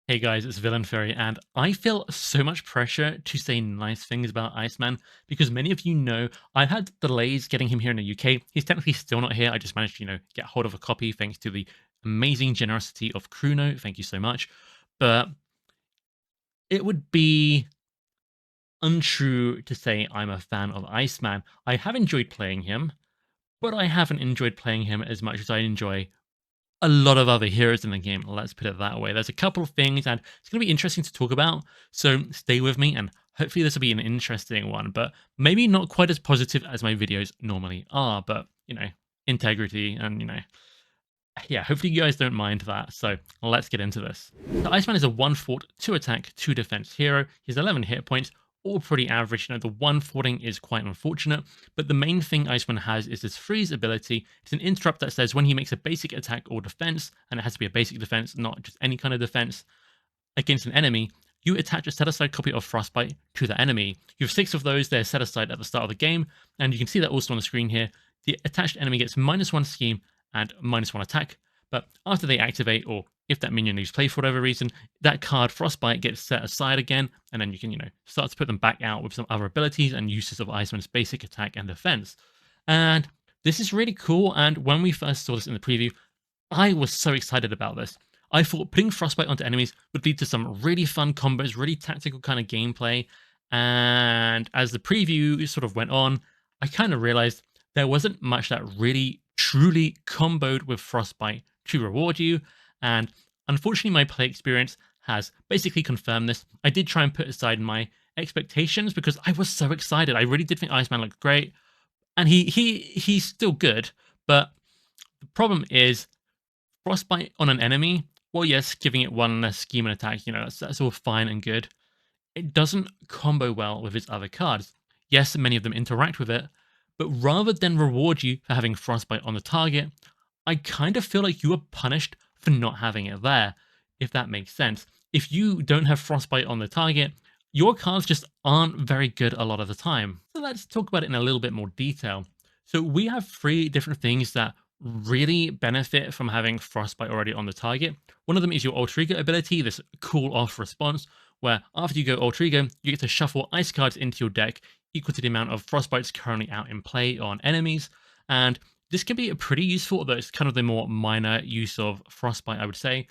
Hey guys, it's Villain Fairy, and I feel so much pressure to say nice things about Iceman because many of you know I've had delays getting him here in the UK. He's technically still not here. I just managed to, get hold of a copy thanks to the amazing generosity of Kruno. Thank you so much. But it would be untrue to say I'm a fan of Iceman. I have enjoyed playing him, but I haven't enjoyed playing him as much as I enjoy a lot of other heroes in the game. Let's put it that way. There's a couple of things, and it's going to be interesting to talk about. So stay with me, and hopefully this will be an interesting one. But maybe not quite as positive as my videos normally are. But integrity, and yeah. Hopefully you guys don't mind that. So let's get into this. The Iceman is a 1 fort, 2 attack, 2 defense hero. He's 11 hit points, all pretty average. The 1 forting is quite unfortunate, but the main thing Iceman has is this freeze ability. It's an interrupt that says when he makes a basic attack or defense, and it has to be a basic defense, not just any kind of defense, against an enemy, you attach a set-aside copy of Frostbite to the enemy. You have 6 of those, they're set aside at the start of the game, and you can see that also on the screen here. The attached enemy gets -1 scheme and -1 attack, but after they activate, or if that minion leaves play for whatever reason, that card Frostbite gets set aside again, and then you can, start to put them back out with some other abilities and uses of Iceman's basic attack and defense. And this is really cool, and when we first saw this in the preview, I was so excited about this. I thought putting Frostbite onto enemies would lead to some really fun combos, really tactical kind of gameplay. And as the preview sort of went on, I kind of realized there wasn't much that really truly comboed with Frostbite to reward you. And unfortunately, my play experience has basically confirmed this. I did try and put aside my expectations because I was so excited. I really did think Iceman looked great, and he's still good. But the problem is Frostbite on an enemy. Well, yes, giving it one less scheme and attack, that's all fine and good. It doesn't combo well with its other cards. Yes, many of them interact with it, but rather than reward you for having Frostbite on the target, I kind of feel like you are punished for not having it there, if that makes sense. If you don't have Frostbite on the target, your cards just aren't very good a lot of the time. So let's talk about it in a little bit more detail. So we have 3 different things that really benefit from having Frostbite already on the target. One of them is your Alter Ego ability, this cool off response, where after you go Alter Ego, you get to shuffle ice cards into your deck equal to the amount of Frostbites currently out in play on enemies. And this can be a pretty useful, although it's kind of the more minor use of Frostbite, I would say.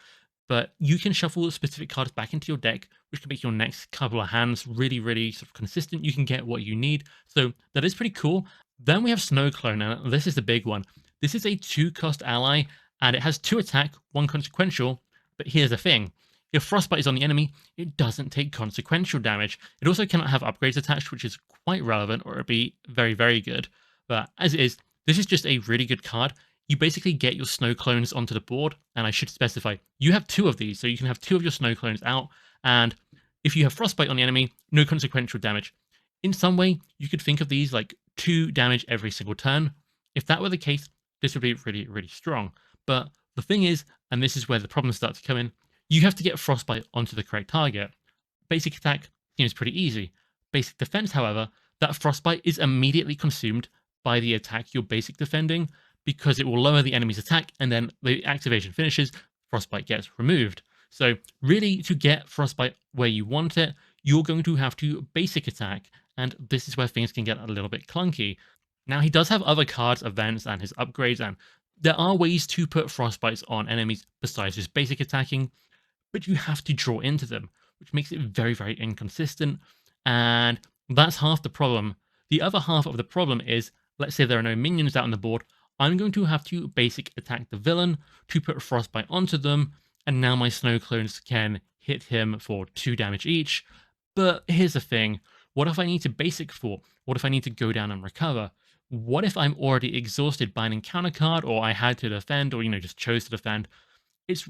But you can shuffle specific cards back into your deck, which can make your next couple of hands really, really sort of consistent. You can get what you need. So that is pretty cool. Then we have Snow Clone, and this is the big one. This is a 2-cost ally, and it has 2 attack, 1 consequential, but here's the thing. If Frostbite is on the enemy, it doesn't take consequential damage. It also cannot have upgrades attached, which is quite relevant, or it'd be very, very good. But as it is, this is just a really good card. You basically get your snow clones onto the board, and I should specify, you have 2 of these, so you can have 2 of your snow clones out, and if you have Frostbite on the enemy, no consequential damage. In some way, you could think of these like 2 damage every single turn. If that were the case, this would be really, really strong. But the thing is, and this is where the problems start to come in, you have to get Frostbite onto the correct target. Basic attack seems pretty easy. Basic defense, however, that Frostbite is immediately consumed by the attack you're basic defending because it will lower the enemy's attack, and then the activation finishes, Frostbite gets removed. So really, to get Frostbite where you want it, you're going to have to basic attack, and this is where things can get a little bit clunky. Now, he does have other cards, events, and his upgrades, and there are ways to put Frostbites on enemies besides just basic attacking, but you have to draw into them, which makes it very, very inconsistent, and that's half the problem. The other half of the problem is, let's say there are no minions out on the board, I'm going to have to basic attack the villain to put Frostbite onto them, and now my snow clones can hit him for 2 damage each. But here's the thing, what if I need to basic for? What if I need to go down and recover? What if I'm already exhausted by an encounter card, or I had to defend, or just chose to defend? It's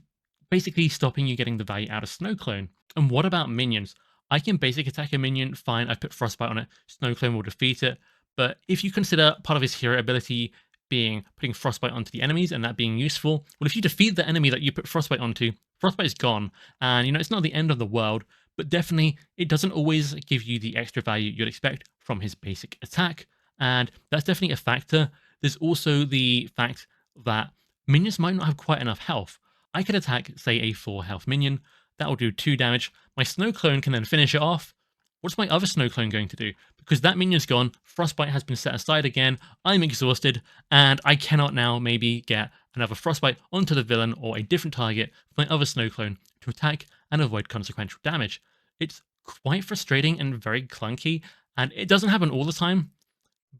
basically stopping you getting the value out of Snow Clone. And what about minions? I can basic attack a minion, fine, I put Frostbite on it, Snow Clone will defeat it. But if you consider part of his hero ability being putting Frostbite onto the enemies and that being useful, well, if you defeat the enemy that you put Frostbite onto, Frostbite is gone. And, it's not the end of the world, but definitely it doesn't always give you the extra value you'd expect from his basic attack. And that's definitely a factor. There's also the fact that minions might not have quite enough health. I could attack, say, a 4 health minion. That will do 2 damage. My Snow Clone can then finish it off. What's my other Snow Clone going to do? Because that minion's gone, Frostbite has been set aside again, I'm exhausted, and I cannot now maybe get another Frostbite onto the villain or a different target for my other Snow Clone to attack and avoid consequential damage. It's quite frustrating and very clunky, and it doesn't happen all the time,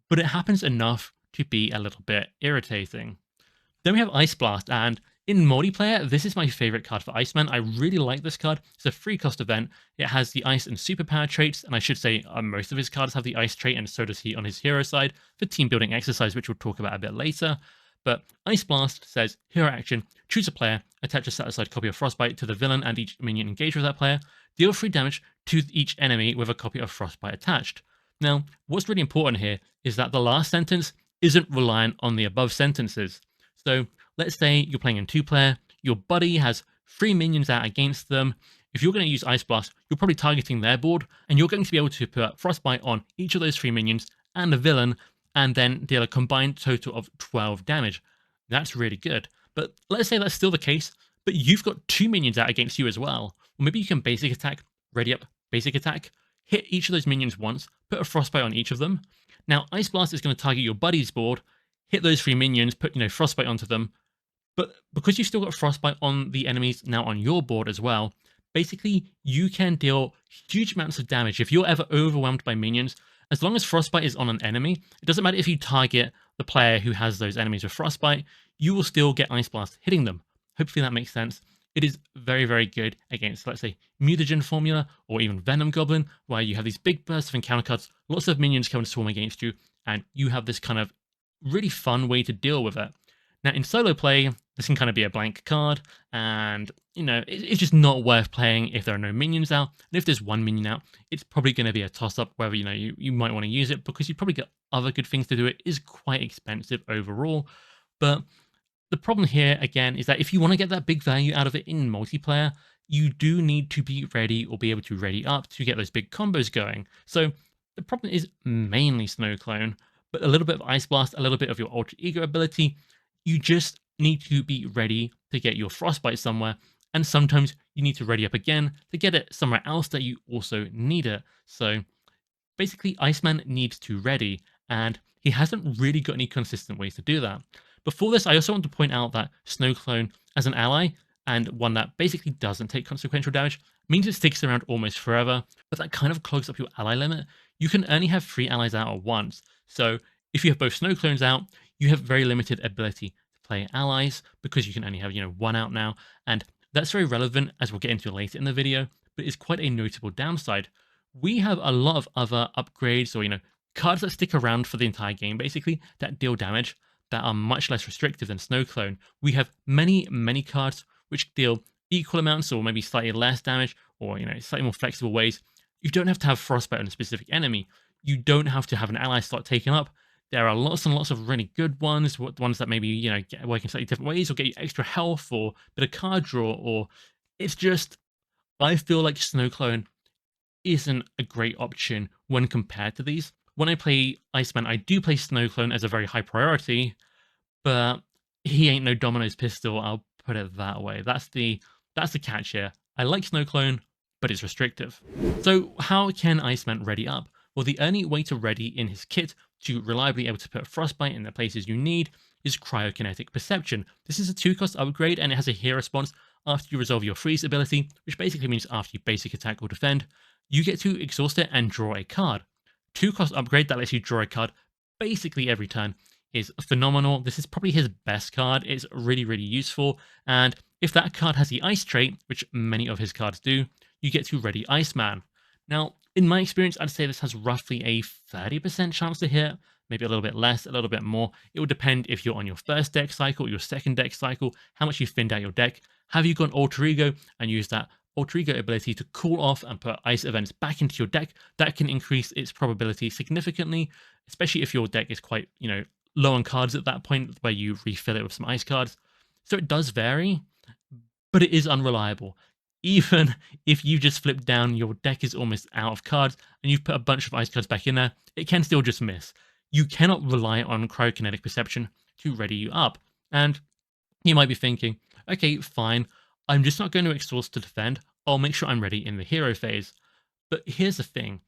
but it happens enough to be a little bit irritating. Then we have Ice Blast, and in multiplayer, this is my favorite card for Iceman. I really like this card. It's a free cost event. It has the ice and superpower traits, and I should say most of his cards have the ice trait, and so does he on his hero side for team building exercise, which we'll talk about a bit later. But Ice Blast says, hero action, choose a player, attach a set aside copy of Frostbite to the villain and each minion engaged with that player, deal 3 damage to each enemy with a copy of Frostbite attached. Now, what's really important here is that the last sentence isn't reliant on the above sentences. So let's say you're playing in 2-player, your buddy has 3 minions out against them. If you're going to use Ice Blast, you're probably targeting their board, and you're going to be able to put Frostbite on each of those 3 minions and the villain, and then deal a combined total of 12 damage. That's really good. But let's say that's still the case, but you've got 2 minions out against you as well. Well, maybe you can basic attack, ready up, basic attack, hit each of those minions once, put a Frostbite on each of them. Now, Ice Blast is going to target your buddy's board, hit those 3 minions, put, Frostbite onto them. But because you've still got Frostbite on the enemies now on your board as well, basically you can deal huge amounts of damage. If you're ever overwhelmed by minions, as long as Frostbite is on an enemy, it doesn't matter if you target the player who has those enemies with Frostbite, you will still get Ice Blast hitting them. Hopefully that makes sense. It is very, very good against, let's say, Mutagen Formula or even Venom Goblin, where you have these big bursts of encounter cards, lots of minions come and swarm against you, and you have this kind of really fun way to deal with it. Now, in solo play, this can kind of be a blank card, and, it's just not worth playing if there are no minions out. And if there's 1 minion out, it's probably going to be a toss-up whether, you might want to use it, because you probably get other good things to do. It is quite expensive overall. But the problem here, again, is that if you want to get that big value out of it in multiplayer, you do need to be ready or be able to ready up to get those big combos going. So the problem is mainly Snow Clone, but a little bit of Ice Blast, a little bit of your Ultra Ego ability. You just need to be ready to get your Frostbite somewhere, and sometimes you need to ready up again to get it somewhere else that you also need it. So basically, Iceman needs to ready, and he hasn't really got any consistent ways to do that. Before this, I also want to point out that Snow Clone as an ally, and one that basically doesn't take consequential damage, means it sticks around almost forever, but that kind of clogs up your ally limit. You can only have 3 allies out at once, so if you have both Snow Clones out, you have very limited ability to play allies, because you can only have, 1 out now, and that's very relevant, as we'll get into later in the video, but it's quite a notable downside. We have a lot of other upgrades, or, cards that stick around for the entire game, basically, that deal damage, that are much less restrictive than Snow Clone. We have many, many cards which deal equal amounts or maybe slightly less damage, or slightly more flexible ways. You don't have to have Frostbite on a specific enemy. You don't have to have an ally slot taken up. There are lots and lots of really good ones, ones that maybe, work in slightly different ways or get you extra health or a bit of card draw, or it's just, I feel like Snow Clone isn't a great option when compared to these. When I play Iceman, I do play Snow Clone as a very high priority, but he ain't no Domino's pistol, I'll put it that way. That's the catch here. I like Snow Clone, but it's restrictive. So how can Iceman ready up? Well, the only way to ready in his kit to reliably able to put Frostbite in the places you need is Cryokinetic Perception. This is a 2-cost upgrade, and it has a heal response after you resolve your freeze ability, which basically means after you basic attack or defend, you get to exhaust it and draw a card. 2-cost upgrade that lets you draw a card basically every turn is phenomenal. This is probably his best card. It's really, really useful. And if that card has the ice trait, which many of his cards do, you get to ready Iceman. Now, in my experience, I'd say this has roughly a 30% chance to hit, maybe a little bit less, a little bit more. It will depend if you're on your first deck cycle, your second deck cycle, how much you thinned out your deck. Have you gone Alter Ego and used that Alter Ego ability to cool off and put ice events back into your deck? That can increase its probability significantly, especially if your deck is quite, low on cards at that point, where you refill it with some ice cards. So it does vary, but it is unreliable. Even if you just flip down, your deck is almost out of cards, and you've put a bunch of ice cards back in there, it can still just miss. You cannot rely on Cryokinetic Perception to ready you up. And you might be thinking, okay, fine, I'm just not going to exhaust to defend. I'll make sure I'm ready in the hero phase. But here's the thing.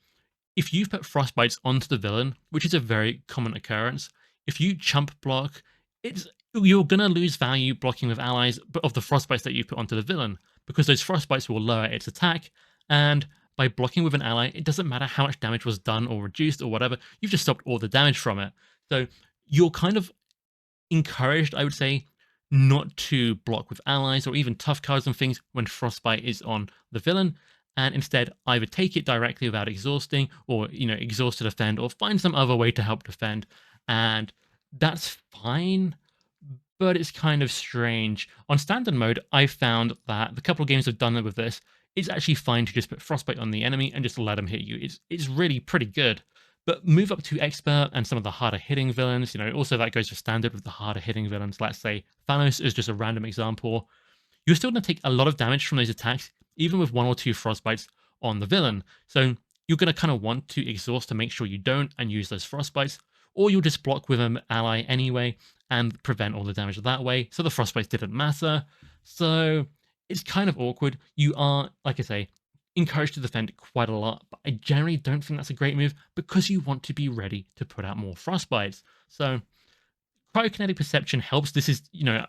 If you put Frostbites onto the villain, which is a very common occurrence, if you chump block, it's you're gonna lose value blocking with allies, but of the Frostbites that you put onto the villain, because those Frostbites will lower its attack, and by blocking with an ally, it doesn't matter how much damage was done or reduced or whatever, you've just stopped all the damage from it. So you're kind of encouraged, I would say, not to block with allies or even tough cards and things when Frostbite is on the villain, and instead either take it directly without exhausting, or exhaust to defend, or find some other way to help defend, and that's fine. But it's kind of strange. On standard mode, I found that the couple of games I've done with this, it's actually fine to just put Frostbite on the enemy and just let them hit you. It's really pretty good. But move up to expert and some of the harder hitting villains, also that goes for standard with the harder hitting villains. Let's say Thanos is just a random example. You're still going to take a lot of damage from those attacks, even with 1 or 2 Frostbites on the villain. So you're going to kind of want to exhaust to make sure you don't and use those Frostbites, or you'll just block with an ally anyway and prevent all the damage that way. So the Frostbites didn't matter. So it's kind of awkward. You are, like I say, encouraged to defend quite a lot, but I generally don't think that's a great move because you want to be ready to put out more Frostbites. So Cryokinetic Perception helps. This is,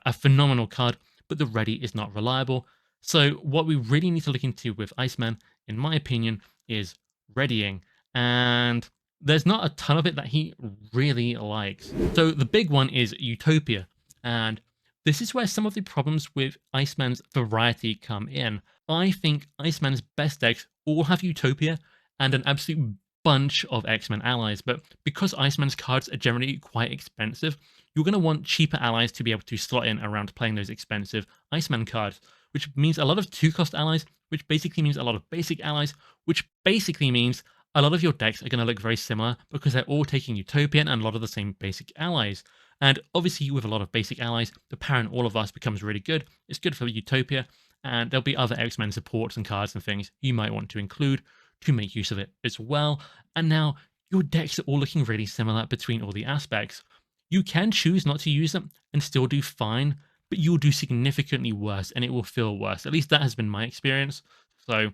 a phenomenal card, but the ready is not reliable. So what we really need to look into with Iceman, in my opinion, is readying. And there's not a ton of it that he really likes. So the big one is Utopia. And this is where some of the problems with Iceman's variety come in. I think Iceman's best decks all have Utopia and an absolute bunch of X-Men allies, but because Iceman's cards are generally quite expensive, you're going to want cheaper allies to be able to slot in around playing those expensive Iceman cards, which means a lot of 2-cost allies, which basically means a lot of basic allies, which basically means a lot of your decks are going to look very similar because they're all taking Utopian and a lot of the same basic allies. And obviously with a lot of basic allies, the Parent All of Us becomes really good. It's good for Utopia, and there'll be other X-Men supports and cards and things you might want to include to make use of it as well. And now your decks are all looking really similar between all the aspects. You can choose not to use them and still do fine, but you'll do significantly worse and it will feel worse. At least that has been my experience. So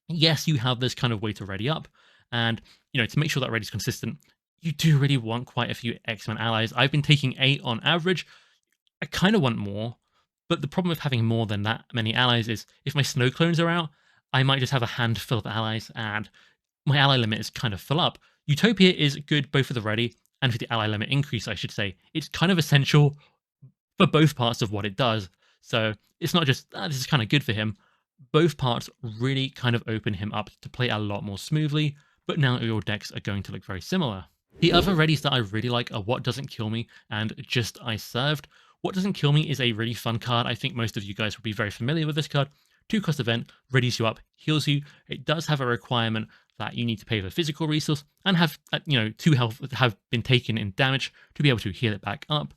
yes, you have this kind of way to ready up, and to make sure that ready is consistent, you do really want quite a few X-Men allies. I've been taking 8 on average. I kind of want more, but the problem with having more than that many allies is if my snow clones are out, I might just have a handful of allies and my ally limit is kind of full up. Utopia is good both for the ready and for the ally limit increase, I should say. It's kind of essential for both parts of what it does. So it's not just, this is kind of good for him. Both parts really kind of open him up to play a lot more smoothly, but now your decks are going to look very similar. The other readies that I really like are What Doesn't Kill Me and Just I Served. What Doesn't Kill Me is a really fun card. I think most of you guys will be very familiar with this card. 2-cost event, readies you up, heals you. It does have a requirement that you need to pay for physical resource and have, 2 health have been taken in damage to be able to heal it back up.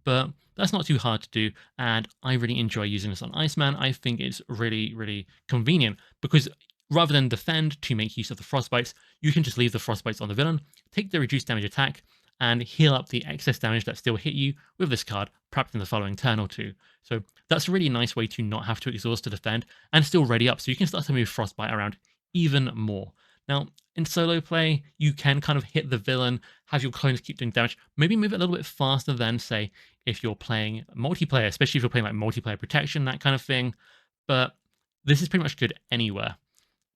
But that's not too hard to do, and I really enjoy using this on Iceman. I think it's really, really convenient because rather than defend to make use of the Frostbites, you can just leave the Frostbites on the villain, take the reduced damage attack, and heal up the excess damage that still hit you with this card, perhaps in the following turn or two. So that's a really nice way to not have to exhaust to defend and still ready up, so you can start to move Frostbite around even more. Now, in solo play, you can kind of hit the villain, have your clones keep doing damage, maybe move it a little bit faster than, say, if you're playing multiplayer, especially if you're playing like multiplayer protection, that kind of thing. But this is pretty much good anywhere.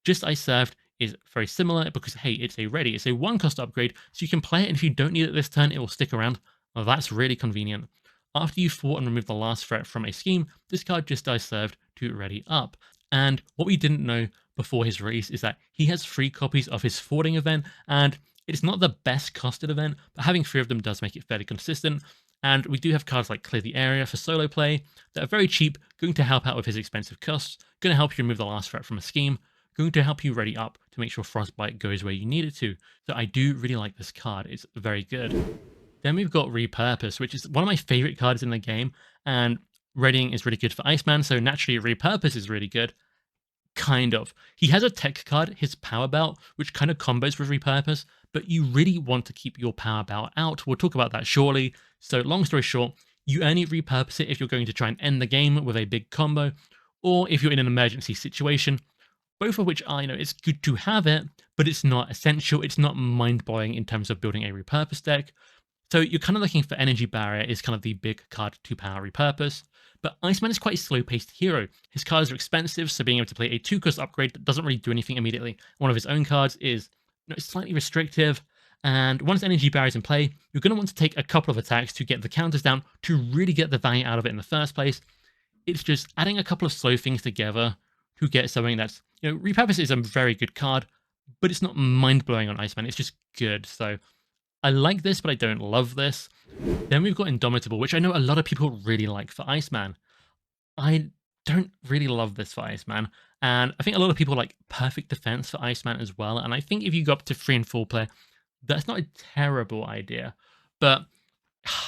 Just I Served is very similar because, hey, it's a ready. It's a 1-cost upgrade, so you can play it, and if you don't need it this turn, it will stick around. Well, that's really convenient. After you fought and removed the last threat from a scheme, this card Just I Served to ready up. And what we didn't know before his release is that he has 3 copies of his forwarding event, and it's not the best costed event, but having 3 of them does make it fairly consistent. And we do have cards like Clear the Area for solo play that are very cheap, going to help out with his expensive costs, going to help you remove the last threat from a scheme, going to help you ready up to make sure Frostbite goes where you need it to. So I do really like this card. It's very good. Then we've got Repurpose, which is one of my favorite cards in the game, and readying is really good for Iceman, so naturally Repurpose is really good. Kind of. He has a tech card, his Power Belt, which kind of combos with Repurpose, but you really want to keep your Power Belt out. We'll talk about that shortly. So long story short, you only repurpose it if you're going to try and end the game with a big combo, or if you're in an emergency situation, both of which are, it's good to have it, but it's not essential. It's not mind-blowing in terms of building a repurpose deck. So you're kind of looking for Energy Barrier is kind of the big card to power repurpose. But Iceman is quite a slow-paced hero. His cards are expensive, so being able to play a 2-cost upgrade that doesn't really do anything immediately. One of his own cards is slightly restrictive. And once Energy Barrier is in play, you're going to want to take a couple of attacks to get the counters down to really get the value out of it in the first place. It's just adding a couple of slow things together to get something that's, Repurpose is a very good card, but it's not mind-blowing on Iceman. It's just good. So I like this, but I don't love this. Then we've got Indomitable, which I know a lot of people really like for Iceman. I don't really love this for Iceman, and I think a lot of people like Perfect Defense for Iceman as well, and I think if you go up to 3 and 4 player, that's not a terrible idea, but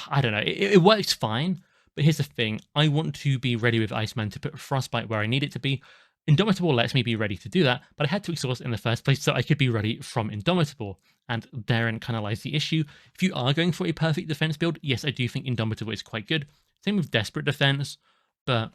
I don't know, it works fine, but here's the thing, I want to be ready with Iceman to put Frostbite where I need it to be. Indomitable lets me be ready to do that, but I had to exhaust in the first place so I could be ready from Indomitable, and therein kind of lies the issue. If you are going for a Perfect Defense build, yes, I do think Indomitable is quite good. Same with Desperate Defense, but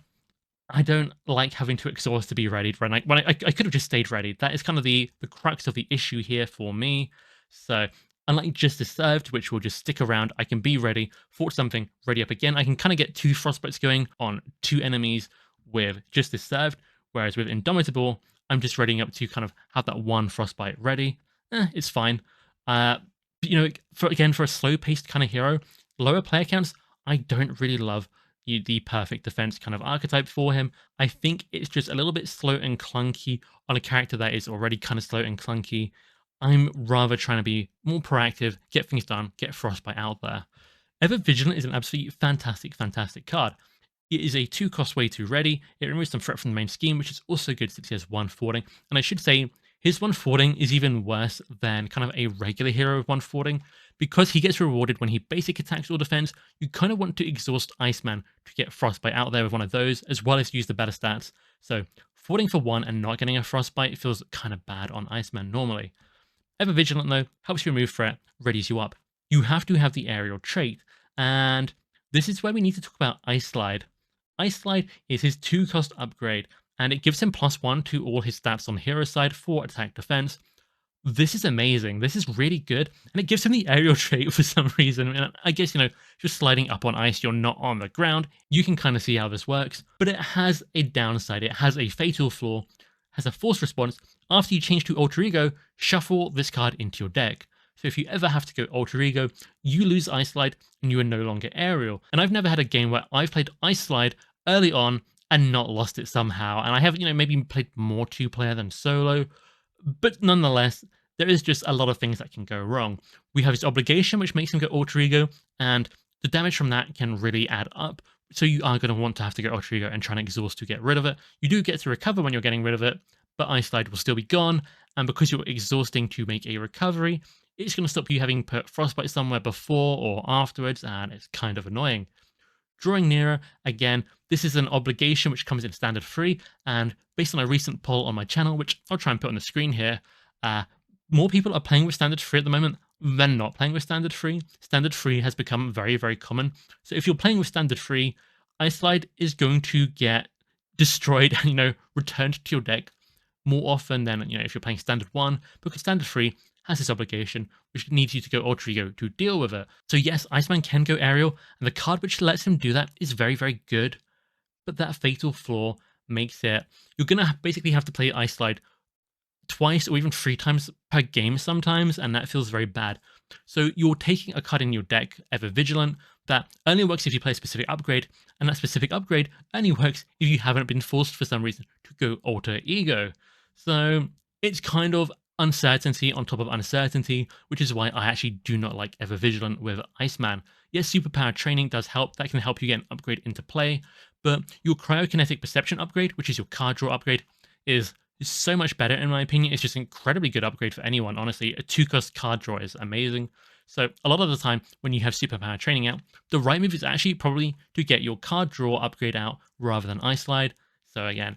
I don't like having to exhaust to be ready. When I could have just stayed ready. That is kind of the crux of the issue here for me. So unlike Justice Served, which will just stick around, I can be ready, fort something, ready up again. I can kind of get 2 Frostbites going on 2 enemies with Justice Served, whereas with Indomitable, I'm just readying up to kind of have that 1 Frostbite ready. It's fine. But, for a slow-paced kind of hero, lower player counts, I don't really love the Perfect Defense kind of archetype for him. I think it's just a little bit slow and clunky on a character that is already kind of slow and clunky. I'm rather trying to be more proactive, get things done, get Frostbite out there. Ever Vigilant is an absolutely fantastic, fantastic card. It is a 2-cost way to ready. It removes some threat from the main scheme, which is also good since he has 1 forwarding. And I should say, his 1 forwarding is even worse than kind of a regular hero with 1 forwarding. Because he gets rewarded when he basic attacks or defends, you kind of want to exhaust Iceman to get Frostbite out there with one of those, as well as use the better stats. So forwarding for 1 and not getting a Frostbite feels kind of bad on Iceman normally. Ever Vigilant, though, helps you remove threat, readies you up. You have to have the aerial trait, and this is where we need to talk about Ice Slide. Ice Slide is his 2-cost upgrade, and it gives him +1 to all his stats on the hero side for attack defense. This is amazing. This is really good, and it gives him the aerial trait for some reason. And I guess, just sliding up on ice, you're not on the ground. You can kind of see how this works, but it has a downside. It has a fatal flaw, has a force response. After you change to Alter Ego, shuffle this card into your deck. So if you ever have to go Alter Ego, you lose Ice Slide and you are no longer aerial. And I've never had a game where I've played Ice Slide early on and not lost it somehow. And I have, maybe played more 2-player than solo, but nonetheless, there is just a lot of things that can go wrong. We have his obligation, which makes him go Alter Ego, and the damage from that can really add up. So you are going to want to have to go Alter Ego and try and exhaust to get rid of it. You do get to recover when you're getting rid of it, but Ice Slide will still be gone. And because you're exhausting to make a recovery, it's going to stop you having put Frostbite somewhere before or afterwards, and it's kind of annoying. Drawing Nearer, again, this is an obligation which comes in standard free, and based on a recent poll on my channel, which I'll try and put on the screen here, more people are playing with standard free at the moment than not playing with standard free. Standard free has become very, very common. So if you're playing with standard free, Ice Slide is going to get destroyed and, returned to your deck more often than, if you're playing standard 1, because standard free has this obligation, which needs you to go Alter Ego to deal with it. So yes, Iceman can go aerial, and the card which lets him do that is very, very good, but that fatal flaw makes it, you're going to basically have to play Ice Slide twice or even 3 times per game sometimes, and that feels very bad. So you're taking a card in your deck, Ever Vigilant, that only works if you play a specific upgrade, and that specific upgrade only works if you haven't been forced for some reason to go Alter Ego. So it's kind of uncertainty on top of uncertainty, which is why I actually do not like Ever Vigilant with Iceman. Yes, superpower training does help. That can help you get an upgrade into play, but your cryokinetic perception upgrade, which is your card draw upgrade, is so much better in my opinion. It's just an incredibly good upgrade for anyone, honestly. A 2-cost card draw is amazing. So a lot of the time when you have superpower training out, the right move is actually probably to get your card draw upgrade out rather than Ice Slide. So again,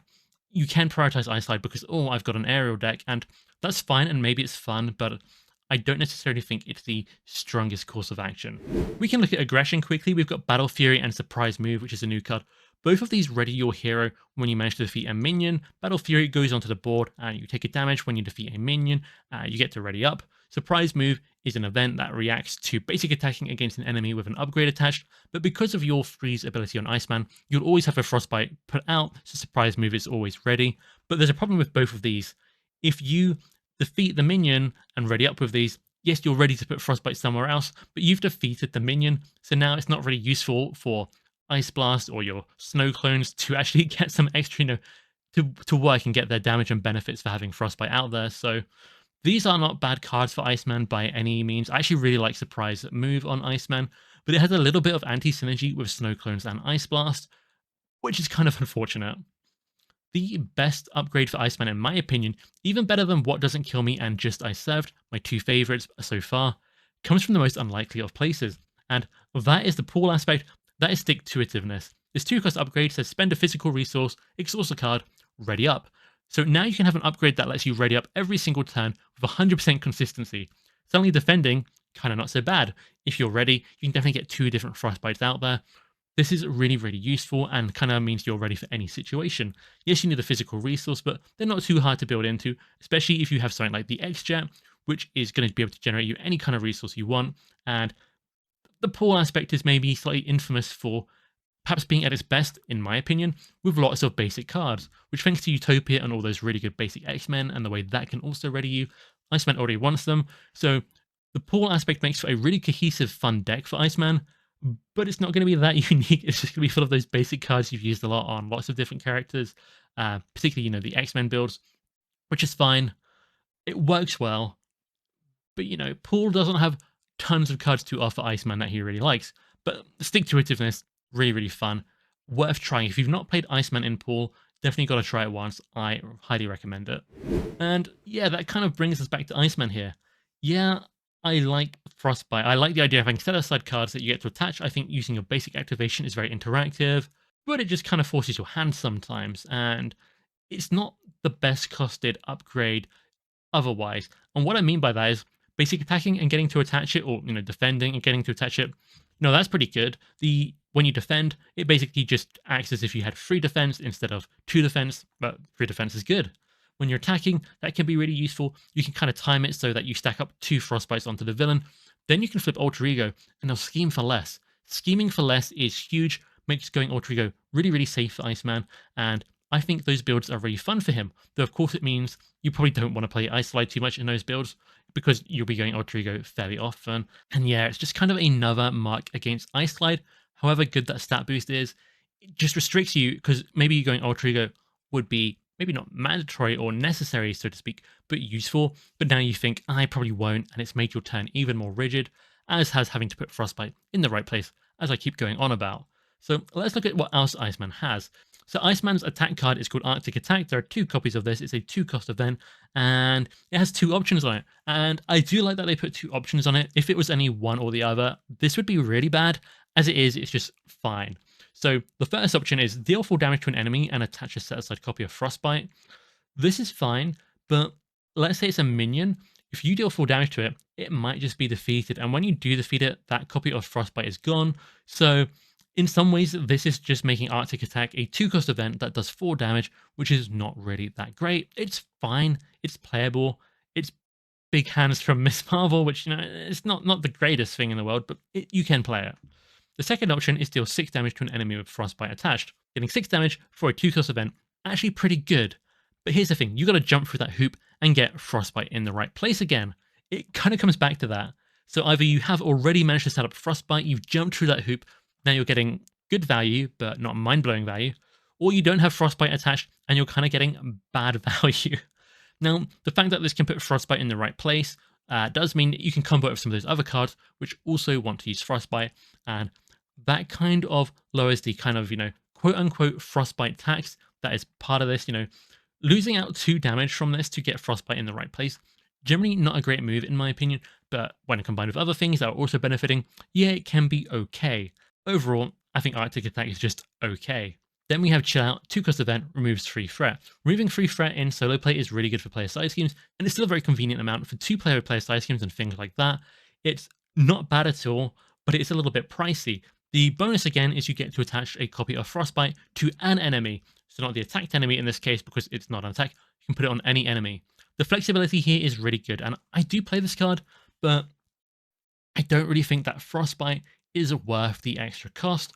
you can prioritize Ice Slide because, I've got an aerial deck, and that's fine and maybe it's fun, but I don't necessarily think it's the strongest course of action. We can look at aggression quickly. We've got Battle Fury and Surprise Move, which is a new card. Both of these ready your hero when you manage to defeat a minion. Battle Fury goes onto the board and you take a damage when you defeat a minion. You get to ready up. Surprise Move is an event that reacts to basic attacking against an enemy with an upgrade attached, but because of your freeze ability on Iceman, you'll always have a Frostbite put out, so Surprise Move is always ready. But there's a problem with both of these. If you defeat the minion and ready up with these, yes, you're ready to put Frostbite somewhere else, but you've defeated the minion, so now it's not really useful for Ice Blast or your Snow Clones to actually get some extra, to work and get their damage and benefits for having Frostbite out there. So these are not bad cards for Iceman by any means. I actually really like Surprise Move on Iceman, but it has a little bit of anti-synergy with Snow Clones and Ice Blast, which is kind of unfortunate. The best upgrade for Iceman, in my opinion, even better than What Doesn't Kill Me and Just Ice Served, my two favorites so far, comes from the most unlikely of places, and that is the pool aspect. That is stick-to-itiveness. This 2-cost upgrade says spend a physical resource, exhaust a card, ready up. So now you can have an upgrade that lets you ready up every single turn with 100% consistency. Suddenly defending, kind of not so bad. If you're ready, you can definitely get 2 different Frostbites out there. This is really, really useful and kind of means you're ready for any situation. Yes, you need a physical resource, but they're not too hard to build into, especially if you have something like the X-Jet, which is going to be able to generate you any kind of resource you want. And the pool aspect is maybe slightly infamous for perhaps being at its best, in my opinion, with lots of basic cards, which thanks to Utopia and all those really good basic X-Men and the way that can also ready you, Iceman already wants them. So the pool aspect makes for a really cohesive, fun deck for Iceman, but it's not going to be that unique. It's just going to be full of those basic cards you've used a lot on lots of different characters, particularly, the X-Men builds, which is fine. It works well, but, Pool doesn't have tons of cards to offer Iceman that he really likes, but the stick-to-itiveness, really, really fun. Worth trying. If you've not played Iceman in Pool, definitely got to try it once. I highly recommend it. And yeah, that kind of brings us back to Iceman here. Yeah, I like Frostbite. I like the idea of having set-aside cards that you get to attach. I think using your basic activation is very interactive, but it just kind of forces your hand sometimes, and it's not the best costed upgrade otherwise. And what I mean by that is basic attacking and getting to attach it, or defending and getting to attach it. No, that's pretty good. When you defend, it basically just acts as if you had 3 defense instead of 2 defense, but 3 defense is good. When you're attacking, that can be really useful. You can kind of time it so that you stack up 2 Frostbites onto the villain. Then you can flip Alter Ego, and they'll scheme for less. Scheming for less is huge, makes going Alter Ego really, really safe for Iceman, and I think those builds are really fun for him. Though, of course, it means you probably don't want to play Ice Slide too much in those builds, because you'll be going Alter Ego fairly often. And yeah, it's just kind of another mark against Ice Slide. However good that stat boost is, it just restricts you, because maybe you going Alter Ego would be maybe not mandatory or necessary, so to speak, but useful. But now you think, I probably won't, and it's made your turn even more rigid, as has having to put Frostbite in the right place, as I keep going on about. So let's look at what else Iceman has. So Iceman's attack card is called Arctic Attack. There are 2 copies of this. It's a 2-cost event, and it has 2 options on it. And I do like that they put 2 options on it. If it was any one or the other, this would be really bad. As it is, it's just fine. So the first option is deal full damage to an enemy and attach a set-aside copy of Frostbite. This is fine, but let's say it's a minion. If you deal full damage to it, it might just be defeated. And when you do defeat it, that copy of Frostbite is gone. So in some ways, this is just making Arctic Attack a 2-cost event that does 4 damage, which is not really that great. It's fine. It's playable. It's big hands from Miss Marvel, which, it's not the greatest thing in the world, but you can play it. The second option is deal 6 damage to an enemy with Frostbite attached. Getting 6 damage for a 2-cost event, actually pretty good. But here's the thing, you got to jump through that hoop and get Frostbite in the right place again. It kind of comes back to that. So either you have already managed to set up Frostbite, you've jumped through that hoop, now you're getting good value, but not mind-blowing value, or you don't have Frostbite attached and you're kind of getting bad value. Now, the fact that this can put Frostbite in the right place does mean you can combo it with some of those other cards, which also want to use Frostbite, and that kind of lowers the kind of, quote-unquote Frostbite tax that is part of this. Losing out 2 damage from this to get Frostbite in the right place, generally not a great move in my opinion, but when combined with other things that are also benefiting, yeah, it can be okay. Overall, I think Arctic Attack is just okay. Then we have Chill Out, 2-cost event, removes 3 threat. Removing 3 threat in solo play is really good for player side schemes, and it's still a very convenient amount for 2-player player side schemes and things like that. It's not bad at all, but it's a little bit pricey. The bonus again is you get to attach a copy of Frostbite to an enemy. So not the attacked enemy in this case because it's not an attack. You can put it on any enemy. The flexibility here is really good, and I do play this card, but I don't really think that Frostbite is worth the extra cost.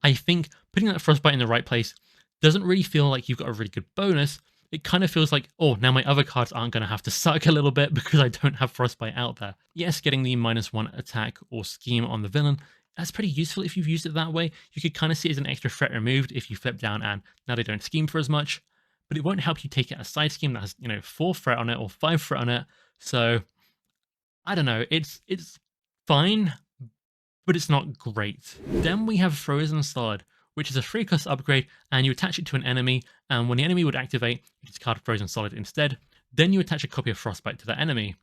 I think putting that Frostbite in the right place doesn't really feel like you've got a really good bonus. It kind of feels like, oh, now my other cards aren't going to have to suck a little bit because I don't have Frostbite out there. Yes, getting the -1 attack or scheme on the villain, that's pretty useful if you've used it that way. You could kind of see it as an extra threat removed if you flip down and now they don't scheme for as much. But it won't help you take it as a side scheme that has, 4 threat on it or 5 threat on it. So, I don't know, it's fine, but it's not great. Then we have Frozen Solid, which is a 3-cost upgrade, and you attach it to an enemy, and when the enemy would activate, you discard Frozen Solid instead. Then you attach a copy of Frostbite to that enemy.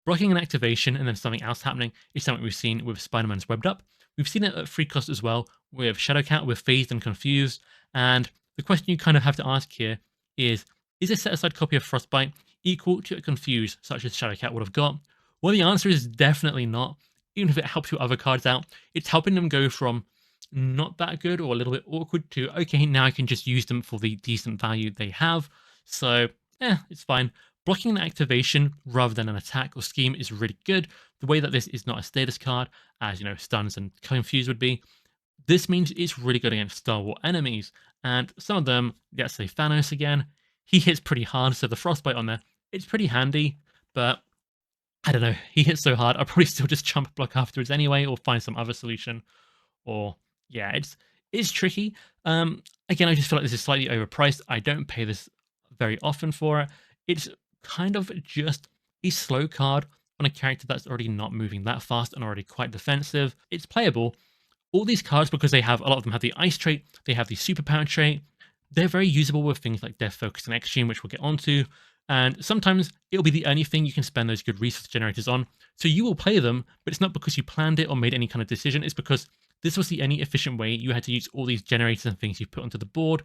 Blocking an activation and then something else happening is something we've seen with Spider-Man's Webbed Up. We've seen it at 3 cost as well with Shadowcat, with Phased and Confused, and the question you kind of have to ask here is a set-aside copy of Frostbite equal to a Confused, such as Shadowcat would have got? Well, the answer is definitely not. Even if it helps your other cards out, it's helping them go from not that good or a little bit awkward to, okay, now I can just use them for the decent value they have. So, it's fine. Blocking an activation rather than an attack or scheme is really good. The way that this is not a status card, as stuns and Confuse would be, this means it's really good against Star Wars enemies. And some of them, let's say Thanos again, he hits pretty hard, so the Frostbite on there, it's pretty handy, but I don't know, he hits so hard, I'll probably still just jump block afterwards anyway, or find some other solution. Or, yeah, it's tricky. Again, I just feel like this is slightly overpriced. I don't pay this very often for it. It's kind of just a slow card on a character that's already not moving that fast and already quite defensive. It's playable. All these cards, because a lot of them have the Ice trait, they have the Superpower trait, they're very usable with things like Death Focus and Extreme, which we'll get onto. And sometimes it'll be the only thing you can spend those good resource generators on. So you will play them, but it's not because you planned it or made any kind of decision. It's because this was the only efficient way you had to use all these generators and things you put onto the board,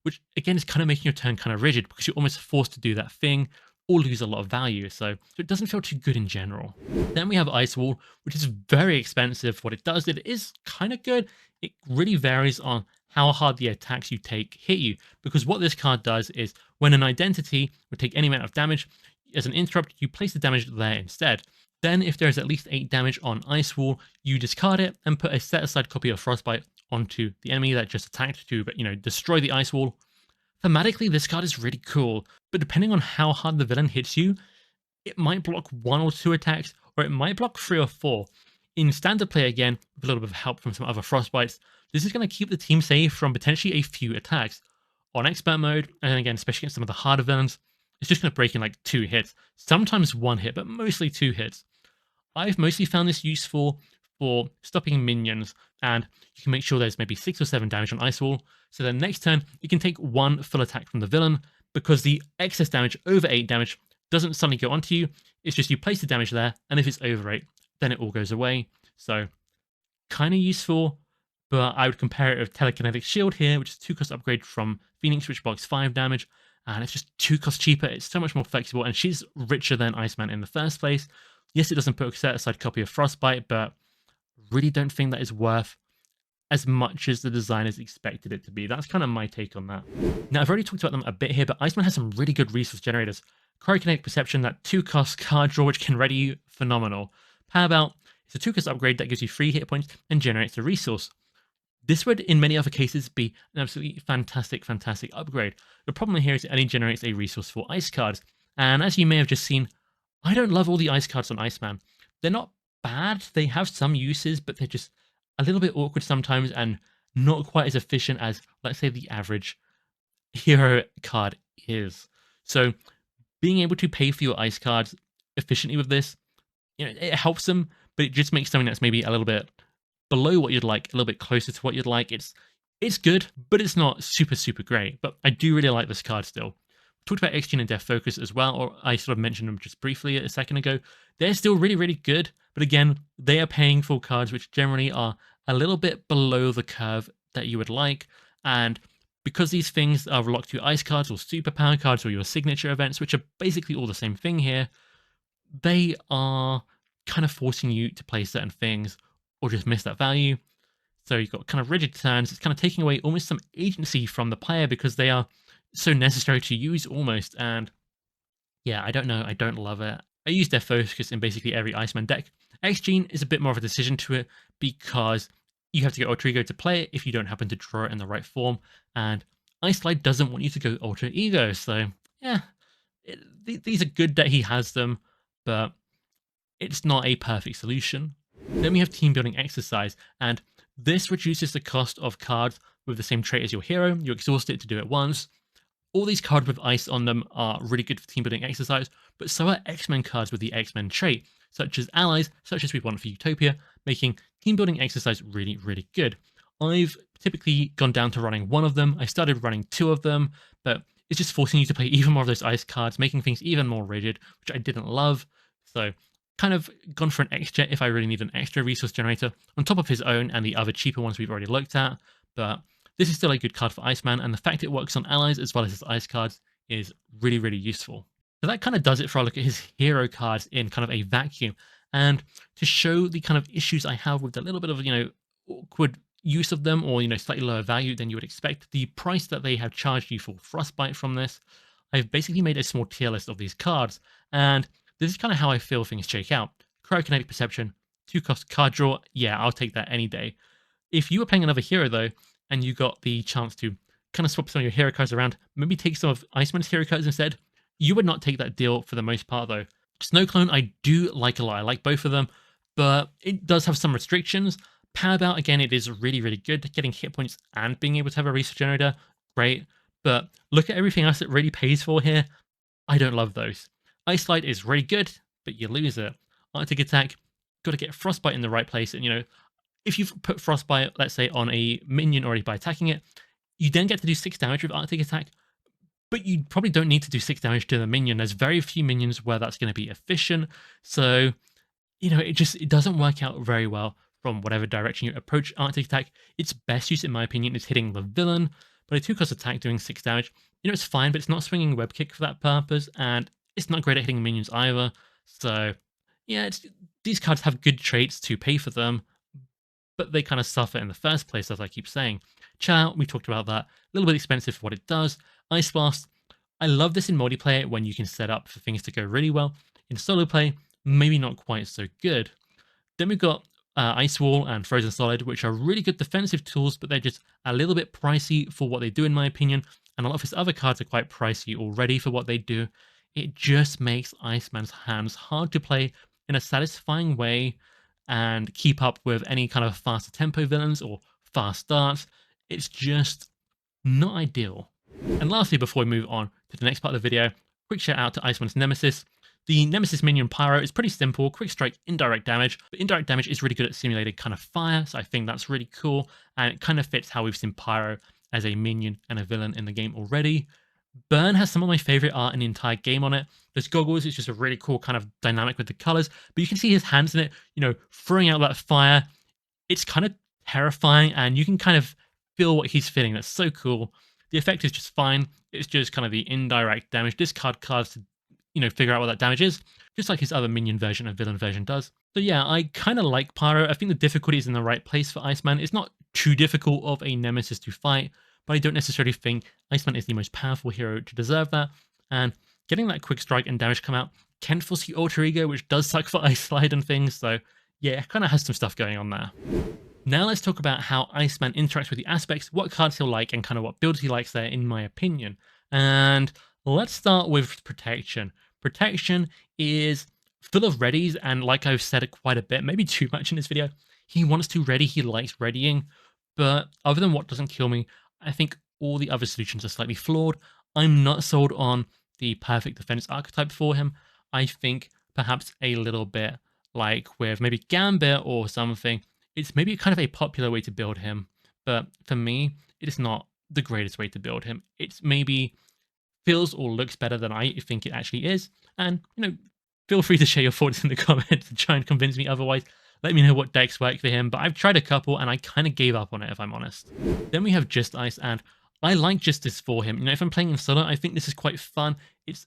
which again is kind of making your turn kind of rigid because you're almost forced to do that thing or lose a lot of value. So it doesn't feel too good in general. Then we have Ice Wall, which is very expensive for what it does. It is kind of good. It really varies on how hard the attacks you take hit you, because what this card does is when an identity would take any amount of damage, as an interrupt, you place the damage there instead. Then if there's at least 8 damage on Ice Wall, you discard it and put a set-aside copy of Frostbite onto the enemy that just attacked to, destroy the Ice Wall. Thematically, this card is really cool, but depending on how hard the villain hits you, it might block 1 or 2 attacks, or it might block 3 or 4. In standard play again, with a little bit of help from some other Frostbites, this is going to keep the team safe from potentially a few attacks. On expert mode, and again, especially against some of the harder villains, it's just going to break in like 2 hits, sometimes 1 hit, but mostly 2 hits. I've mostly found this useful for stopping minions, and you can make sure there's maybe 6 or 7 damage on Ice Wall, so then next turn you can take 1 full attack from the villain, because the excess damage over 8 damage doesn't suddenly go onto you, it's just you place the damage there, and if it's over 8, then it all goes away. So, kind of useful, but I would compare it with Telekinetic Shield here, which is 2-cost upgrade from Phoenix, which blocks 5 damage, and it's just 2 costs cheaper, it's so much more flexible, and she's richer than Iceman in the first place. Yes, it doesn't put a set-aside copy of Frostbite, but really don't think that is worth as much as the designers expected it to be. That's kind of my take on that. Now, I've already talked about them a bit here, but Iceman has some really good resource generators. Cryokinetic Perception, that 2-cost card draw, which can ready you, phenomenal. Power Belt, it's a 2-cost upgrade that gives you 3 hit points and generates a resource. This would, in many other cases, be an absolutely fantastic upgrade. The problem here is it only generates a resource for ice cards, and as you may have just seen, I don't love all the ice cards on Iceman. They're not bad, they have some uses, but they're just a little bit awkward sometimes and not quite as efficient as, let's say, the average hero card is. So being able to pay for your ice cards efficiently with this, it helps them, but it just makes something that's maybe a little bit below what you'd like, a little bit closer to what you'd like. It's good, but it's not super great. But I do really like this card still. We talked about X-Gene and Death Focus as well, or I sort of mentioned them just briefly a second ago. They're still really good, but again, they are paying for cards which generally are a little bit below the curve that you would like, and because these things are locked to ice cards or superpower cards or your signature events, which are basically all the same thing here, they are kind of forcing you to play certain things or just miss that value. So you've got kind of rigid turns. It's kind of taking away almost some agency from the player because they are so necessary to use almost. And yeah, I don't know. I don't love it. I use their focus in basically every Iceman deck. X-Gene is a bit more of a decision to it because you have to go Alter Ego to play it if you don't happen to draw it in the right form. And Ice Slide doesn't want you to go Alter Ego. So yeah, these are good that he has them, but it's not a perfect solution. Then we have Team Building Exercise, and this reduces the cost of cards with the same trait as your hero. You exhaust it to do it once. All these cards with ice on them are really good for team building exercise, but so are X-Men cards with the X-Men trait, such as allies, such as we want for Utopia, making team building exercise really, really good. I've typically gone down to running one of them. I started running two of them, but it's just forcing you to play even more of those ice cards, making things even more rigid, which I didn't love. So kind of gone for an X-Jet if I really need an extra resource generator, on top of his own and the other cheaper ones we've already looked at, but this is still a good card for Iceman, and the fact it works on allies as well as his ice cards is really, really useful. So that kind of does it for our look at his hero cards in kind of a vacuum. And to show the kind of issues I have with a little bit of, awkward use of them or, slightly lower value than you would expect, the price that they have charged you for Frostbite from this, I've basically made a small tier list of these cards. And this is kind of how I feel things shake out. Cryokinetic Perception, 2-cost card draw, yeah, I'll take that any day. If you were playing another hero though, and you got the chance to kind of swap some of your hero cards around, maybe take some of Iceman's hero cards instead, you would not take that deal for the most part though. Snow Clone I do like a lot. I like both of them, but it does have some restrictions. Power Bout, again, it is really, really good. Getting hit points and being able to have a resource generator, great. But look at everything else it really pays for here. I don't love those. Ice Slide is really good, but you lose it. Arctic Attack, got to get Frostbite in the right place, and if you've put Frostbite, let's say, on a minion already by attacking it, you then get to do 6 damage with Arctic Attack, but you probably don't need to do 6 damage to the minion. There's very few minions where that's going to be efficient, so, it doesn't work out very well from whatever direction you approach Arctic Attack. Its best use, in my opinion, is hitting the villain, but a 2-cost attack doing 6 damage, it's fine, but it's not swinging Web Kick for that purpose, and it's not great at hitting minions either, so, yeah, these cards have good traits to pay for them, but they kind of suffer in the first place, as I keep saying. Chow, we talked about that. A little bit expensive for what it does. Ice Blast, I love this in multiplayer when you can set up for things to go really well. In solo play, maybe not quite so good. Then we've got Ice Wall and Frozen Solid, which are really good defensive tools, but they're just a little bit pricey for what they do, in my opinion. And a lot of his other cards are quite pricey already for what they do. It just makes Iceman's hands hard to play in a satisfying way and keep up with any kind of faster tempo villains or fast starts. It's just not ideal. And lastly, before we move on to the next part of the video, quick shout out to Iceman's Nemesis. The Nemesis minion Pyro is pretty simple, quick strike, indirect damage, but indirect damage is really good at simulated kind of fire, so I think that's really cool, and it kind of fits how we've seen Pyro as a minion and a villain in the game already. Burn has some of my favorite art in the entire game on it. Those goggles is just a really cool kind of dynamic with the colors, but you can see his hands in it, throwing out that fire. It's kind of terrifying, and you can kind of feel what he's feeling. That's so cool. The effect is just fine. It's just kind of the indirect damage. Discard cards to, figure out what that damage is, just like his other minion version and villain version does. So yeah, I kind of like Pyro. I think the difficulty is in the right place for Iceman. It's not too difficult of a nemesis to fight, but I don't necessarily think Iceman is the most powerful hero to deserve that. And getting that quick strike and damage come out can force you Alter Ego, which does suck for Ice Slide and things. So yeah, kind of has some stuff going on there. Now let's talk about how Iceman interacts with the aspects, what cards he'll like, and kind of what builds he likes there, in my opinion. And let's start with Protection. Protection is full of readies, and like I've said it quite a bit, maybe too much in this video, he wants to ready, he likes readying, but other than what doesn't kill me, I think all the other solutions are slightly flawed. I'm not sold on the perfect defense archetype for him. I think perhaps a little bit like with maybe Gambit or something, it's maybe kind of a popular way to build him, but for me, it is not the greatest way to build him. It's maybe feels or looks better than I think it actually is, and feel free to share your thoughts in the comments and try and convince me otherwise. Let me know what decks work for him, but I've tried a couple and I kind of gave up on it, if I'm honest. Then we have Just Ice, and I like Justice for him. If I'm playing in solo, I think this is quite fun. It's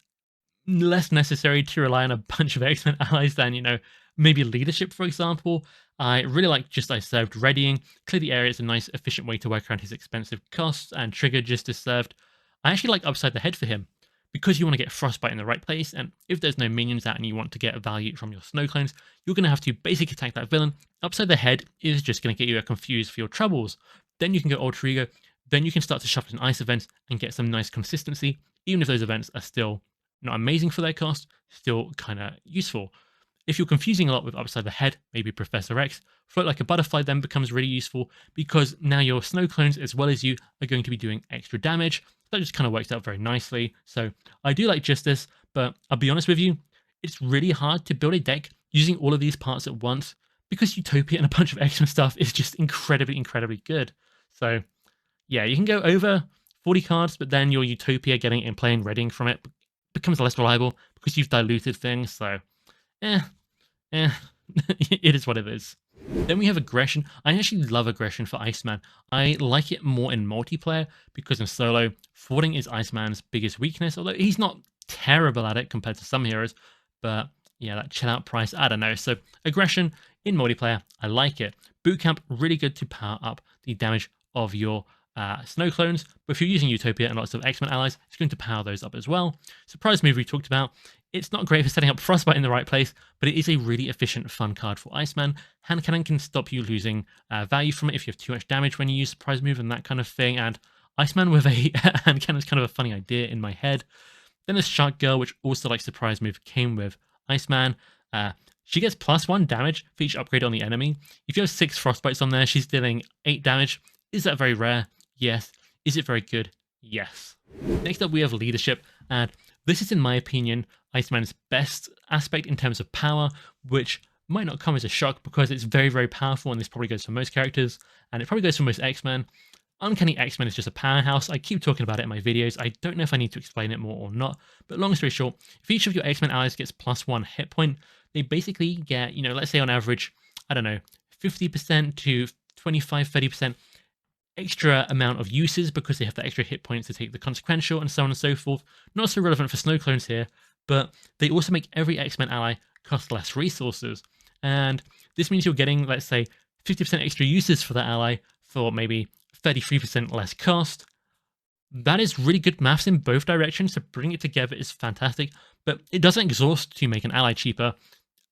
less necessary to rely on a bunch of X-Men allies than, maybe leadership, for example. I really like Just I Served readying. Clear the area is a nice, efficient way to work around his expensive costs, and Trigger Just as Served. I actually like Upside the Head for him, because you want to get Frostbite in the right place, and if there's no minions out and you want to get value from your snow clones, you're going to have to basic attack that villain. Upside the Head is just going to get you a confused for your troubles. Then you can go Alter Ego, then you can start to shuffle in ice events and get some nice consistency, even if those events are still not amazing for their cost, still kind of useful. If you're confusing a lot with Upside the Head, maybe Professor X, Float Like a Butterfly then becomes really useful, because now your snow clones as well as you are going to be doing extra damage. That just kind of works out very nicely. So I do like Justice, but I'll be honest with you, it's really hard to build a deck using all of these parts at once, because Utopia and a bunch of X-Men stuff is just incredibly, incredibly good. So yeah, you can go over 40 cards, but then your Utopia getting and playing readying from it becomes less reliable because you've diluted things. So it is what it is. Then we have Aggression. I actually love Aggression for Iceman. I like it more in multiplayer, because in solo, thwarting is Iceman's biggest weakness, although he's not terrible at it compared to some heroes. But yeah, that chill out price, I don't know. So Aggression in multiplayer, I like it. Bootcamp, really good to power up the damage of your snow clones, but if you're using Utopia and lots of X-Men allies, it's going to power those up as well. Surprise Move we talked about. It's not great for setting up Frostbite in the right place, but it is a really efficient, fun card for Iceman. Hand Cannon can stop you losing value from it if you have too much damage when you use Surprise Move and that kind of thing, and Iceman with a Hand Cannon is kind of a funny idea in my head. Then there's Shark Girl, which also, like Surprise Move, came with Iceman. She gets +1 damage for each upgrade on the enemy. If you have 6 Frostbites on there, she's dealing 8 damage. Is that very rare? Yes. Is it very good? Yes. Next up, we have Leadership, and this is, in my opinion, Iceman's best aspect in terms of power, which might not come as a shock because it's very, very powerful, and this probably goes for most characters, and it probably goes for most X-Men. Uncanny X-Men is just a powerhouse. I keep talking about it in my videos. I don't know if I need to explain it more or not, but long story short, if each of your X-Men allies gets +1 hit point, they basically get, let's say on average, I don't know, 50% to 25, 30% extra amount of uses, because they have the extra hit points to take the consequential and so on and so forth. Not so relevant for snow clones here, but they also make every X-Men ally cost less resources. And this means you're getting, let's say, 50% extra uses for that ally for maybe 33% less cost. That is really good maths in both directions, so bringing it together is fantastic, but it doesn't exhaust to make an ally cheaper.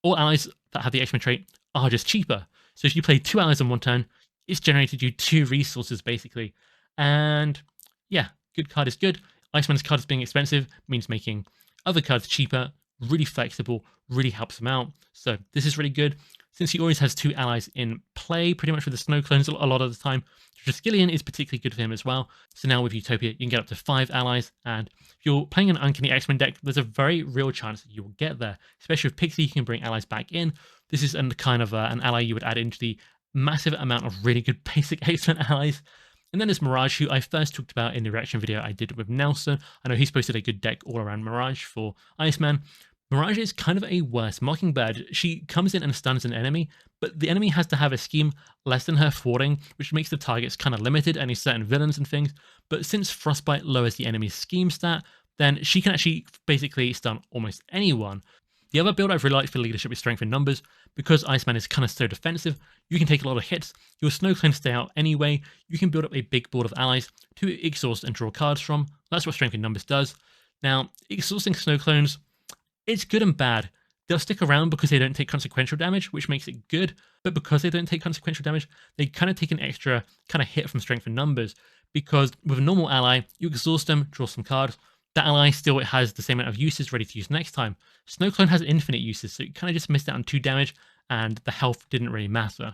All allies that have the X-Men trait are just cheaper. So if you play 2 allies on one turn, it's generated you 2 resources basically. And yeah, good card is good. Iceman's cards being expensive means making other cards cheaper, really flexible, really helps them out. So this is really good. Since he always has 2 allies in play, pretty much with the snow clones a lot of the time, Triskelion is particularly good for him as well. So now with Utopia, you can get up to 5 allies, and if you're playing an Uncanny X-Men deck, there's a very real chance that you will get there. Especially with Pixie, you can bring allies back in. This is an ally you would add into the massive amount of really good basic X-Men allies. And then there's Mirage, who I first talked about in the reaction video I did with Nelson. I know he's posted a good deck all around Mirage for Iceman. Mirage is kind of a worse Mockingbird. She comes in and stuns an enemy, but the enemy has to have a scheme less than her thwarting, which makes the targets kind of limited, any certain villains and things. But since Frostbite lowers the enemy's scheme stat, then she can actually basically stun almost anyone. The other build I've really liked for Leadership is Strength in Numbers. Because Iceman is kind of so defensive, you can take a lot of hits, your snow clones stay out anyway, you can build up a big board of allies to exhaust and draw cards from. That's what Strength in Numbers does. Now, exhausting snow clones, it's good and bad. They'll stick around because they don't take consequential damage, which makes it good, but because they don't take consequential damage, they kind of take an extra kind of hit from Strength in Numbers, because with a normal ally, you exhaust them, draw some cards, that ally still has the same amount of uses ready to use next time. Snow Clone has infinite uses, so you kind of just missed out on 2 damage, and the health didn't really matter.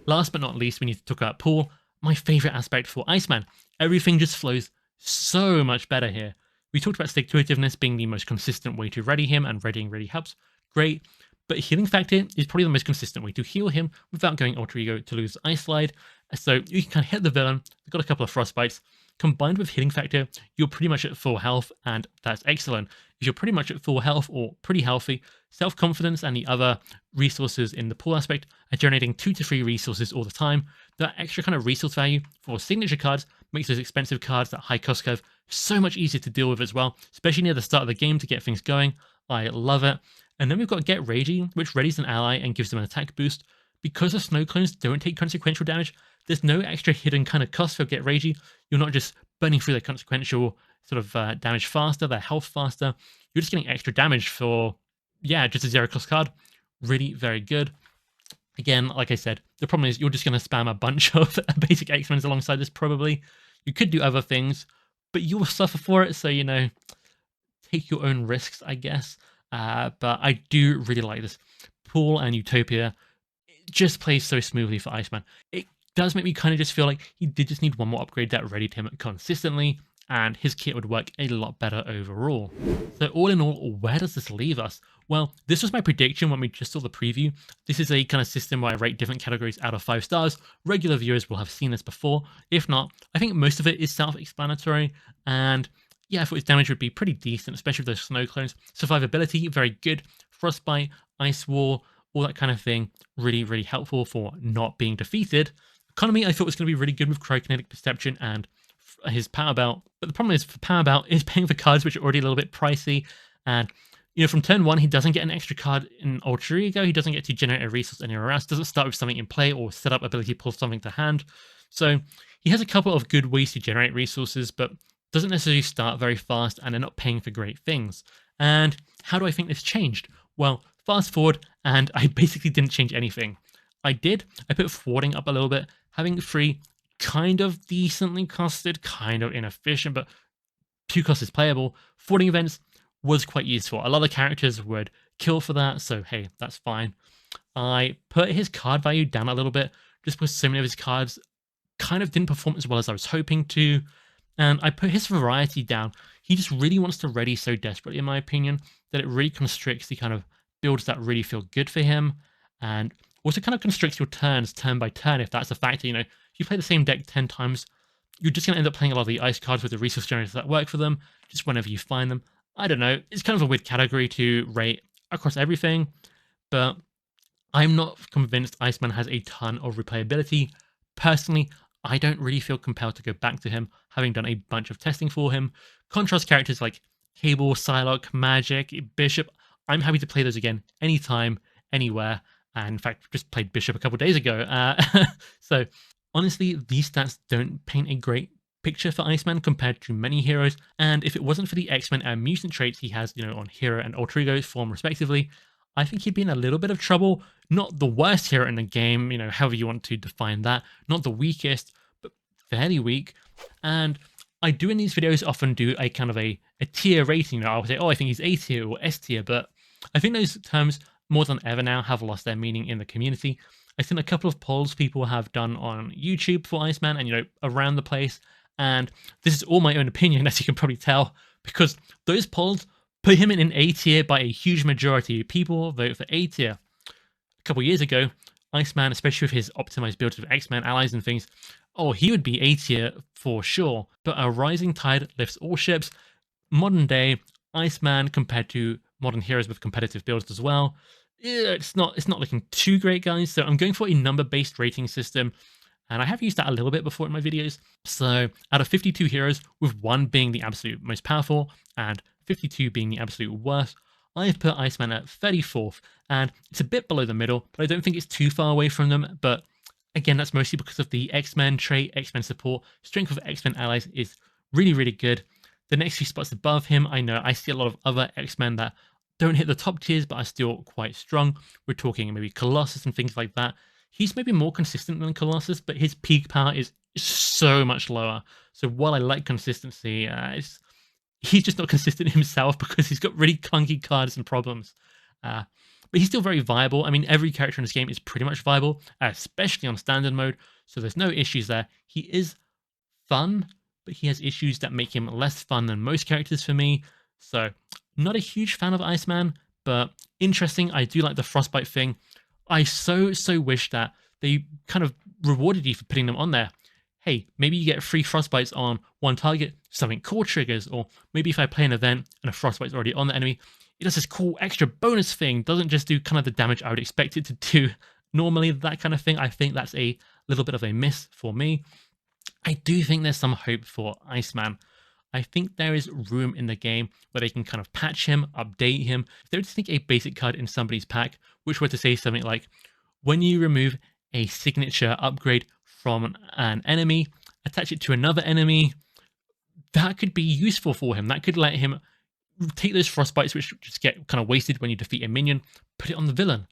Last but not least, we need to talk about Pool, my favorite aspect for Iceman. Everything just flows so much better here. We talked about stick-to-itiveness being the most consistent way to ready him, and readying really helps. Great. But Healing Factor is probably the most consistent way to heal him without going Alter Ego to lose Ice Slide. So you can kind of hit the villain, they've got a couple of Frostbites. Combined with Healing Factor, you're pretty much at full health, and that's excellent. If you're pretty much at full health or pretty healthy, Self-Confidence and the other resources in the pool aspect are generating 2 to 3 resources all the time. That extra kind of resource value for signature cards makes those expensive cards, that high cost curve, so much easier to deal with as well, especially near the start of the game to get things going. I love it. And then we've got Get Ragey, which readies an ally and gives them an attack boost. because the snow clones don't take consequential damage, there's no extra hidden kind of cost for Get Ragey. You're not just burning through their consequential sort of damage faster, their health faster. You're just getting extra damage for, yeah, just a 0 cost card. Really very good. Again, like I said, the problem is you're just going to spam a bunch of basic X-Mens alongside this probably. You could do other things, but you will suffer for it. So, you know, take your own risks, I guess. But I do really like this. Pool and Utopia, it just plays so smoothly for Iceman. It does make me kind of just feel like he did just need one more upgrade that readied him consistently, and his kit would work a lot better overall. So all in all, where does this leave us? Well, this was my prediction when we just saw the preview. This is a kind of system where I rate different categories out of 5 stars. Regular viewers will have seen this before. If not, I think most of it is self-explanatory, and yeah, I thought his damage would be pretty decent, especially with those snow clones. Survivability, very good. Frostbite, Ice Wall, all that kind of thing, really, really helpful for not being defeated. Economy, I thought was going to be really good with Cryokinetic Perception and his Power Belt. But the problem is, for Power Belt, is paying for cards which are already a little bit pricey. And, you know, from turn 1, he doesn't get an extra card in Alter Ego. He doesn't get to generate a resource anywhere else. Doesn't start with something in play or set up ability to pull something to hand. So he has a couple of good ways to generate resources, but doesn't necessarily start very fast, and they're not paying for great things. And how do I think this changed? Well, fast forward, and I basically didn't change anything. I put thwarting up a little bit, having 3 kind of decently costed, kind of inefficient, but 2 cost is playable. Thwarting events was quite useful. A lot of characters would kill for that, so hey, that's fine. I put his card value down a little bit, just because so many of his cards kind of didn't perform as well as I was hoping to. And I put his variety down. He just really wants to ready so desperately, in my opinion, that it really constricts the kind of builds that really feel good for him. And also kind of constricts your turns turn by turn, if that's a factor. You know, if you play the same deck 10 times, you're just going to end up playing a lot of the ice cards with the resource generators that work for them, just whenever you find them. I don't know. It's kind of a weird category to rate across everything, but I'm not convinced Iceman has a ton of replayability. Personally, I don't really feel compelled to go back to him, having done a bunch of testing for him. Contrast characters like Cable, Psylocke, Magic, Bishop, I'm happy to play those again anytime, anywhere. And in fact, just played Bishop a couple days ago. So honestly, these stats don't paint a great picture for Iceman compared to many heroes. And if it wasn't for the X-Men and mutant traits he has, you know, on Hero and Alter Ego form respectively, I think he'd be in a little bit of trouble. Not the worst hero in the game, you know, however you want to define that. Not the weakest, but fairly weak. And I do in these videos often do a kind of a tier rating. You know, I'll say, oh, I think he's A tier or S tier, but I think those terms more than ever now have lost their meaning in the community. I've seen a couple of polls people have done on YouTube for Iceman and, you know, around the place. And this is all my own opinion, as you can probably tell, because those polls put him in an A tier by a huge majority. People vote for A tier. A couple years ago, Iceman, especially with his optimized builds of X-Men allies and things, oh, he would be A tier for sure. But a rising tide lifts all ships. Modern day Iceman compared to modern heroes with competitive builds as well, it's not looking too great, guys. So I'm going for a number-based rating system, and I have used that a little bit before in my videos. So out of 52 heroes, with 1 being the absolute most powerful and 52 being the absolute worst, I've put Iceman at 34th, and it's a bit below the middle, but I don't think it's too far away from them. But again, that's mostly because of the X-Men trait, X-Men support. Strength of X-Men allies is really, really good. The next few spots above him, I know I see a lot of other X-Men that don't hit the top tiers, but are still quite strong. We're talking maybe Colossus and things like that. He's maybe more consistent than Colossus, but his peak power is so much lower. So while I like consistency, he's just not consistent himself because he's got really clunky cards and problems. But he's still very viable. I mean, every character in this game is pretty much viable, especially on standard mode. So there's no issues there. He is fun, but he has issues that make him less fun than most characters for me. So not a huge fan of Iceman, but interesting. I do like the Frostbite thing. I so wish that they kind of rewarded you for putting them on there. Hey, maybe you get 3 Frostbites on 1 target, something cool triggers, or maybe if I play an event and a Frostbite's already on the enemy, it does this cool extra bonus thing, doesn't just do kind of the damage I would expect it to do normally, that kind of thing. I think that's a little bit of a miss for me. I do think there's some hope for Iceman. I think there is room in the game where they can kind of patch him, update him. If they were to think a basic card in somebody's pack, which were to say something like, when you remove a signature upgrade from an enemy, attach it to another enemy, that could be useful for him. That could let him take those frostbites, which just get kind of wasted when you defeat a minion, put it on the villain.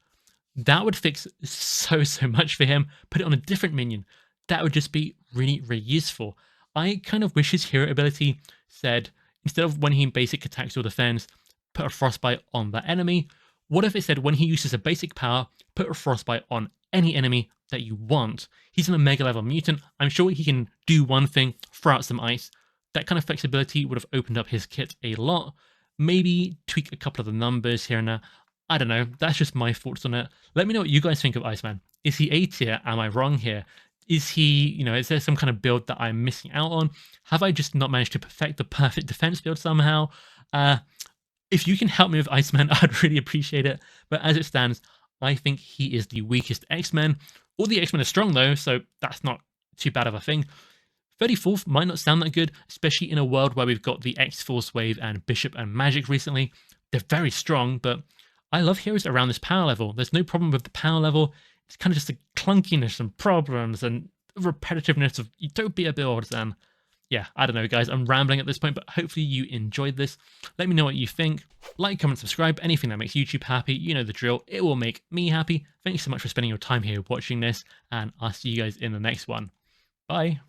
That would fix so much for him. Put it on a different minion. That would just be really useful. I kind of wish his hero ability said, instead of when he basic attacks or defends, put a frostbite on that enemy. What if it said when he uses a basic power, put a frostbite on any enemy that you want? He's an Omega level mutant. I'm sure he can do one thing, throw out some ice. That kind of flexibility would have opened up his kit a lot. Maybe tweak a couple of the numbers here and there. I don't know. That's just my thoughts on it. Let me know what you guys think of Iceman. Is he A tier? Am I wrong here? Is he, is there some kind of build that I'm missing out on? Have I just not managed to perfect the perfect defense build somehow? If you can help me with Iceman, I'd really appreciate it. But as it stands, I think he is the weakest X-Men. All the X-Men are strong though, so that's not too bad of a thing. 34th might not sound that good, especially in a world where we've got the X-Force Wave and Bishop and Magic recently. They're very strong, but I love heroes around this power level. There's no problem with the power level. It's kind of just the clunkiness and problems and repetitiveness of Utopia builds. And yeah, I don't know, guys. I'm rambling at this point, but hopefully you enjoyed this. Let me know what you think. Like, comment, subscribe. Anything that makes YouTube happy, you know the drill. It will make me happy. Thank you so much for spending your time here watching this, and I'll see you guys in the next one. Bye.